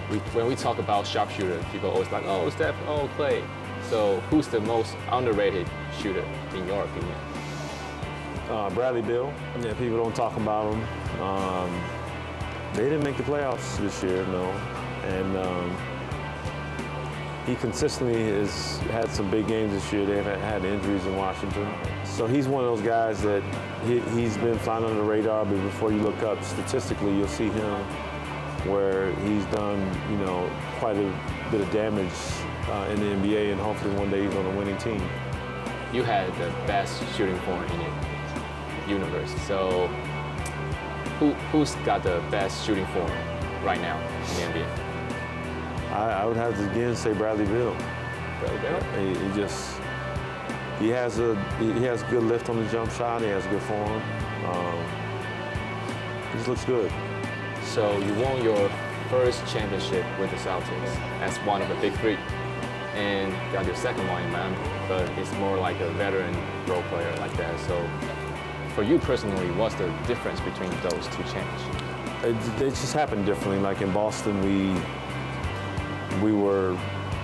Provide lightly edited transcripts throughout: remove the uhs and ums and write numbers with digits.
when we talk about sharpshooter, people always like, oh, Steph, oh, Clay. So who's the most underrated shooter in your opinion? Bradley Beal. Yeah, people don't talk about him. They didn't make the playoffs this year, no. And he consistently has had some big games this year. They've had injuries in Washington. So he's one of those guys that he's been flying under the radar, but before you look up statistically, you'll see him where he's done, you know, quite a bit of damage in the NBA, and hopefully one day he's on a winning team. You had the best shooting form in the universe. So who's got the best shooting form right now in the NBA? I would have to again say Bradley Beal. Bradley Beal? He has good lift on the jump shot. He has good form. He just looks good. So you won your first championship with the Celtics as one of the big three, and got your second one in Miami, but it's more like a veteran role player like that. So for you personally, what's the difference between those two championships? It just happened differently. Like in Boston,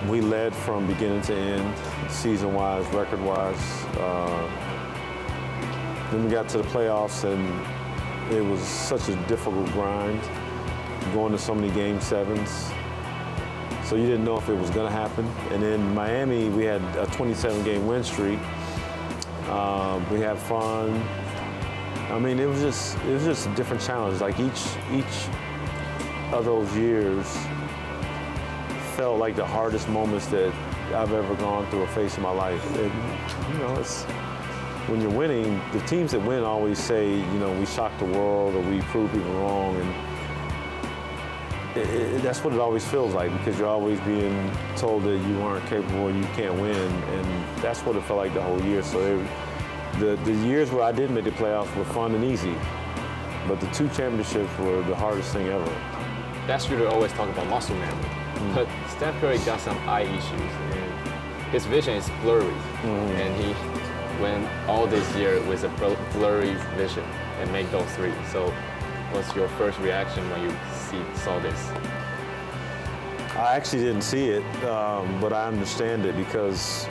we led from beginning to end, season-wise, record-wise. Then we got to the playoffs, and it was such a difficult grind, going to so many game sevens. So you didn't know if it was going to happen. And in Miami, we had a 27-game win streak. We had fun. I mean, it was just a different challenge. Like each of those years felt like the hardest moments that I've ever gone through or faced in my life. And, you know, it's when you're winning, the teams that win always say, you know, we shocked the world or we proved people wrong, and that's what it always feels like, because you're always being told that you aren't capable, you can't win, and that's what it felt like the whole year. So the years where I did make the playoffs were fun and easy, but the two championships were the hardest thing ever. Best shooter always talk about muscle memory, but Steph Curry got some eye issues, and his vision is blurry, and he went all this year with a blurry vision and make those three. So what's your first reaction when you saw this? I actually didn't see it, but I understand it, because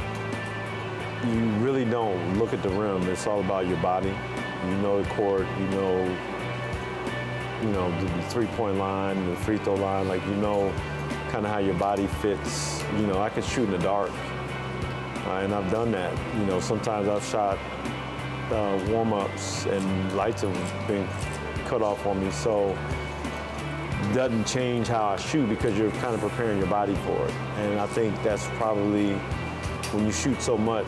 you really don't look at the rim. It's all about your body. You know the court, you know the three-point line, the free throw line, like you know kind of how your body fits. You know, I can shoot in the dark, and I've done that. You know, sometimes I've shot warm-ups and lights have been cut off on me, so it doesn't change how I shoot, because you're kind of preparing your body for it. And I think that's probably, when you shoot so much,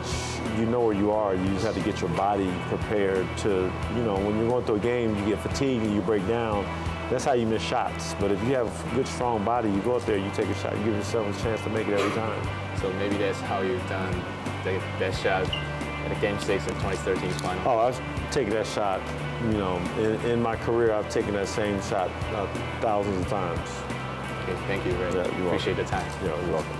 you know where you are. You just have to get your body prepared to, you know, when you're going through a game, you get fatigued and you break down. That's how you miss shots. But if you have a good, strong body, you go up there, you take a shot, you give yourself a chance to make it every time. So maybe that's how you've done that shot at the Game 6 of 2013 final. Oh, I've taken that shot, you know, in my career, I've taken that same shot thousands of times. Okay, thank you, Ray. Yeah, you're Appreciate welcome. the time. Yeah, you're welcome.